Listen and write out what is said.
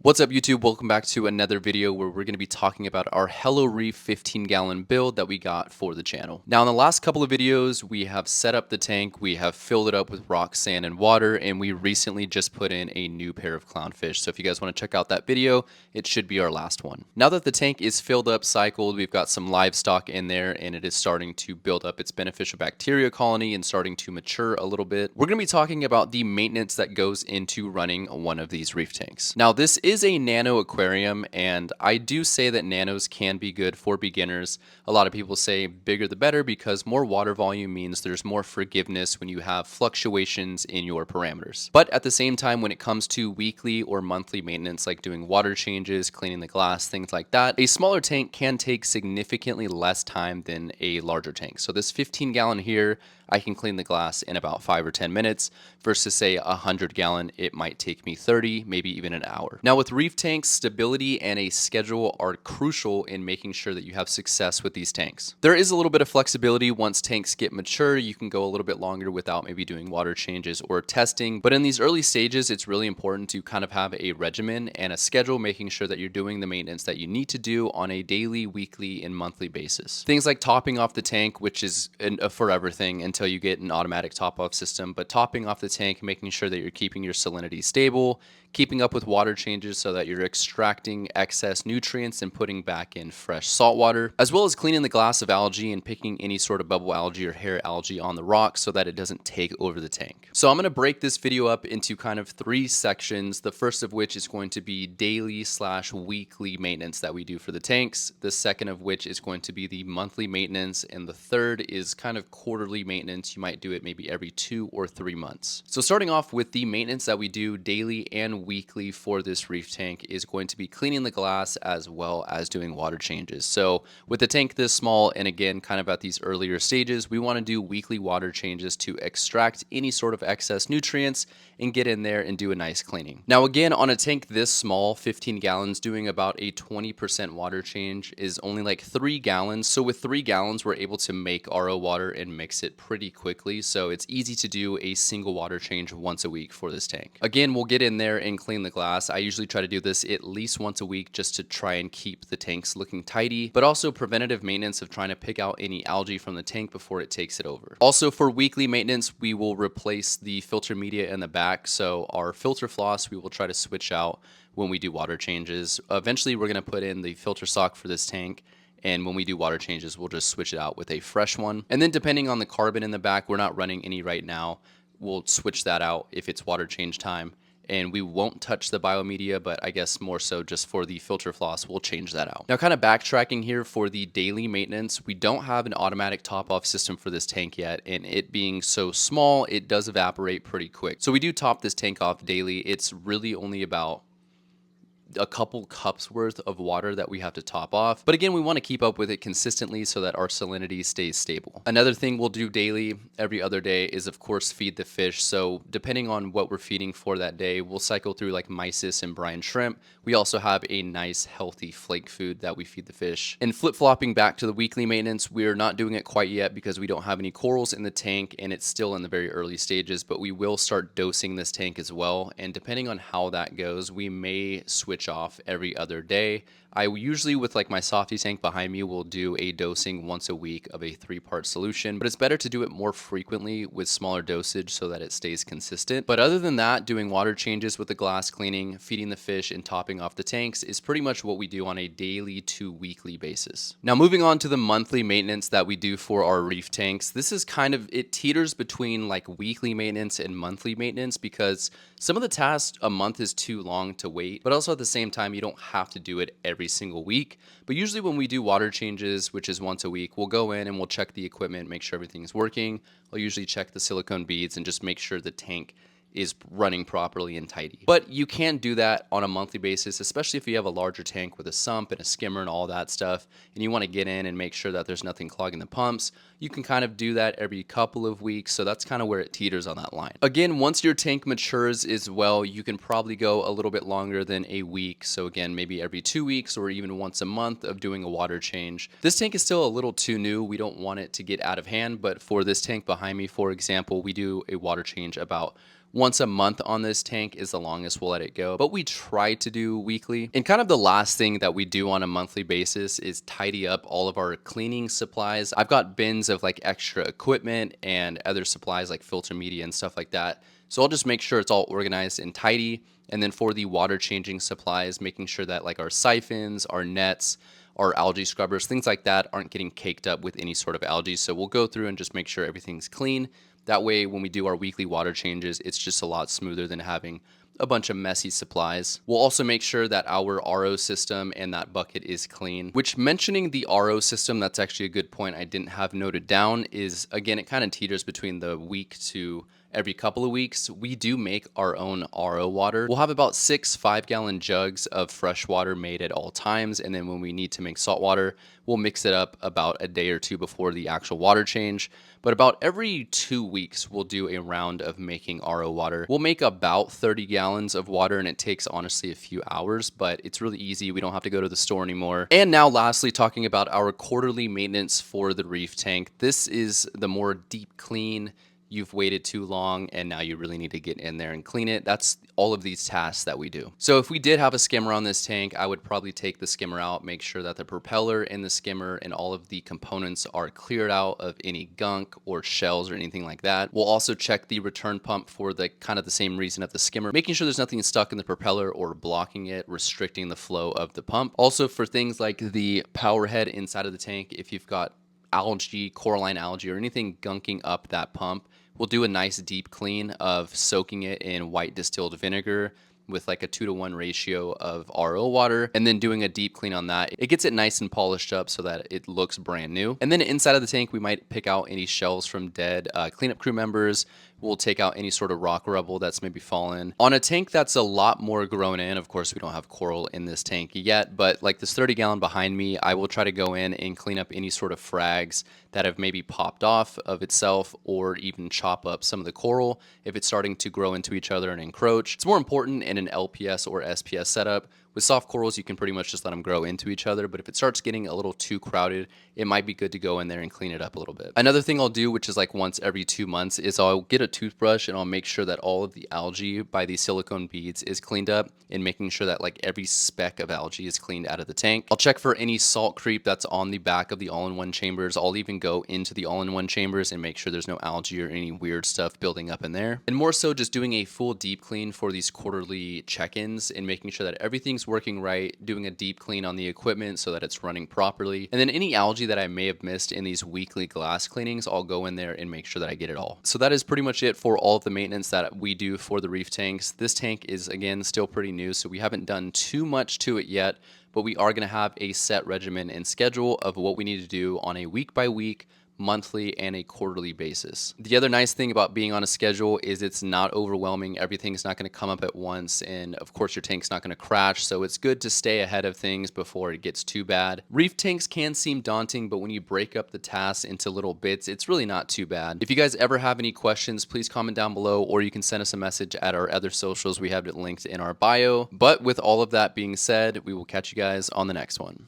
What's up YouTube? Welcome back to another video where we're going to be talking about our Hello Reef 15-gallon build that we got for the channel. Now in the last couple of videos, we have set up the tank, we have filled it up with rock, sand, and water, and we recently just put in a new pair of clownfish. So if you guys want to check out that video, it should be our last one. Now that the tank is filled up, cycled, we've got some livestock in there and it is starting to build up its beneficial bacteria colony and starting to mature a little bit. We're going to be talking about the maintenance that goes into running one of these reef tanks. Now this is a nano aquarium, and I do say that nanos can be good for beginners. A lot of people say bigger the better because more water volume means there's more forgiveness when you have fluctuations in your parameters. But at the same time, when it comes to weekly or monthly maintenance, like doing water changes, cleaning the glass, things like that, a smaller tank can take significantly less time than a larger tank. So this 15-gallon here, I can clean the glass in about 5 or 10 minutes versus say a 100-gallon, it might take me 30, maybe even an hour. Now with reef tanks, stability and a schedule are crucial in making sure that you have success with these tanks. There is a little bit of flexibility once tanks get mature. You can go a little bit longer without maybe doing water changes or testing, but in these early stages, it's really important to kind of have a regimen and a schedule, making sure that you're doing the maintenance that you need to do on a daily, weekly, and monthly basis. Things like topping off the tank, which is a forever thing until you get an automatic top-off system, but topping off the tank, making sure that you're keeping your salinity stable, keeping up with water changes so that you're extracting excess nutrients and putting back in fresh salt water, as well as cleaning the glass of algae and picking any sort of bubble algae or hair algae on the rock so that it doesn't take over the tank. So I'm going to break this video up into kind of 3 sections, the first of which is going to be daily/weekly maintenance that we do for the tanks, the second of which is going to be the monthly maintenance, and the third is kind of quarterly maintenance. You might do it maybe every 2 or 3 months. So starting off with the maintenance that we do daily and weekly for this reef tank is going to be cleaning the glass as well as doing water changes. So with the tank this small, and again kind of at these earlier stages, we want to do weekly water changes to extract any sort of excess nutrients and get in there and do a nice cleaning. Now again, on a tank this small, 15 gallons, doing about a 20% water change is only like 3 gallons. So with 3 gallons, we're able to make RO water and mix it pretty quickly. So it's easy to do a single water change once a week for this tank. Again, we'll get in there and clean the glass. I usually try to do this at least once a week just to try and keep the tanks looking tidy, but also preventative maintenance of trying to pick out any algae from the tank before it takes it over. Also for weekly maintenance, we will replace the filter media in the back. So our filter floss, we will try to switch out when we do water changes. Eventually, we're going to put in the filter sock for this tank, and when we do water changes, we'll just switch it out with a fresh one. And then depending on the carbon in the back, we're not running any right now, we'll switch that out if it's water change time. And we won't touch the biomedia, but I guess more so just for the filter floss, we'll change that out. Now kind of backtracking here for the daily maintenance, we don't have an automatic top-off system for this tank yet, and it being so small, it does evaporate pretty quick. So we do top this tank off daily. It's really only about a couple cups worth of water that we have to top off. But again, we want to keep up with it consistently so that our salinity stays stable. Another thing we'll do daily, every other day, is of course feed the fish. So depending on what we're feeding for that day, we'll cycle through like mysis and brine shrimp. We also have a nice healthy flake food that we feed the fish. And flip-flopping back to the weekly maintenance, we're not doing it quite yet because we don't have any corals in the tank and it's still in the very early stages, but we will start dosing this tank as well. And depending on how that goes, we may switch off every other day. I usually, with like my softy tank behind me, will do a dosing once a week of a 3-part solution, but it's better to do it more frequently with smaller dosage so that it stays consistent. But other than that, doing water changes with the glass cleaning, feeding the fish, and topping off the tanks is pretty much what we do on a daily to weekly basis. Now moving on to the monthly maintenance that we do for our reef tanks, this is kind of, it teeters between like weekly maintenance and monthly maintenance because some of the tasks a month is too long to wait, but also at the same time, you don't have to do it every single week. But usually when we do water changes, which is once a week, we'll go in and we'll check the equipment, make sure everything's working. I'll usually check the silicone beads and just make sure the tank is running properly and tidy. But you can do that on a monthly basis, especially if you have a larger tank with a sump and a skimmer and all that stuff, and you want to get in and make sure that there's nothing clogging the pumps. You can kind of do that every couple of weeks, so that's kind of where it teeters on that line. Again, once your tank matures as well, you can probably go a little bit longer than a week. So again, maybe every 2 weeks or even once a month of doing a water change. This tank is still a little too new. We don't want it to get out of hand, but for this tank behind me, for example, we do a water change about Once a month on this tank is the longest we'll let it go, but we try to do weekly. And kind of the last thing that we do on a monthly basis is tidy up all of our cleaning supplies. I've got bins of like extra equipment and other supplies like filter media and stuff like that. So I'll just make sure it's all organized and tidy. And then for the water changing supplies, making sure that like our siphons, our nets, our algae scrubbers, things like that aren't getting caked up with any sort of algae. So we'll go through and just make sure everything's clean. That way, when we do our weekly water changes, it's just a lot smoother than having a bunch of messy supplies. We'll also make sure that our RO system and that bucket is clean, which mentioning the RO system, that's actually a good point I didn't have noted down, is again, it kind of teeters between the week to every couple of weeks. We do make our own RO water. We'll have about 6 5-gallon jugs of fresh water made at all times. And then when we need to make salt water, we'll mix it up about a day or two before the actual water change. But about every 2 weeks, we'll do a round of making RO water. We'll make about 30 gallons of water, and it takes honestly a few hours, but it's really easy. We don't have to go to the store anymore. And now lastly, talking about our quarterly maintenance for the Reef tank. This is the more deep clean. You've waited too long and now you really need to get in there and clean it. That's all of these tasks that we do. So if we did have a skimmer on this tank, I would probably take the skimmer out, make sure that the propeller and the skimmer and all of the components are cleared out of any gunk or shells or anything like that. We'll also check the return pump for the kind of the same reason of the skimmer, making sure there's nothing stuck in the propeller or blocking it, restricting the flow of the pump. Also for things like the power head inside of the tank, if you've got algae, coralline algae, or anything gunking up that pump, we'll do a nice deep clean of soaking it in white distilled vinegar with like a 2-to-1 ratio of RO water, and then doing a deep clean on that. It gets it nice and polished up so that it looks brand new. And then inside of the tank, we might pick out any shells from dead cleanup crew members. We'll take out any sort of rock rubble that's maybe fallen. On a tank that's a lot more grown in, of course, we don't have coral in this tank yet, but like this 30-gallon behind me, I will try to go in and clean up any sort of frags that have maybe popped off of itself, or even chop up some of the coral if it's starting to grow into each other and encroach. It's more important in an LPS or SPS setup. With soft corals, you can pretty much just let them grow into each other, but if it starts getting a little too crowded, it might be good to go in there and clean it up a little bit. Another thing I'll do, which is like once every 2 months, is I'll get a toothbrush and I'll make sure that all of the algae by these silicone beads is cleaned up, and making sure that like every speck of algae is cleaned out of the tank. I'll check for any salt creep that's on the back of the all-in-one chambers. I'll even go into the all-in-one chambers and make sure there's no algae or any weird stuff building up in there. And more so just doing a full deep clean for these quarterly check-ins and making sure that everything's working right, doing a deep clean on the equipment so that it's running properly. And then any algae that I may have missed in these weekly glass cleanings, I'll go in there and make sure that I get it all. So that is pretty much it for all of the maintenance that we do for the Reef tanks. This tank is, again, still pretty new, so we haven't done too much to it yet, but we are going to have a set regimen and schedule of what we need to do on a week-by-week, monthly, and a quarterly basis. The other nice thing about being on a schedule is it's not overwhelming. Everything's not going to come up at once, and of course your tank's not going to crash, so it's good to stay ahead of things before it gets too bad. Reef tanks can seem daunting, but when you break up the tasks into little bits, it's really not too bad. If you guys ever have any questions, please comment down below, or you can send us a message at our other socials. We have it linked in our bio. But with all of that being said, we will catch you guys on the next one.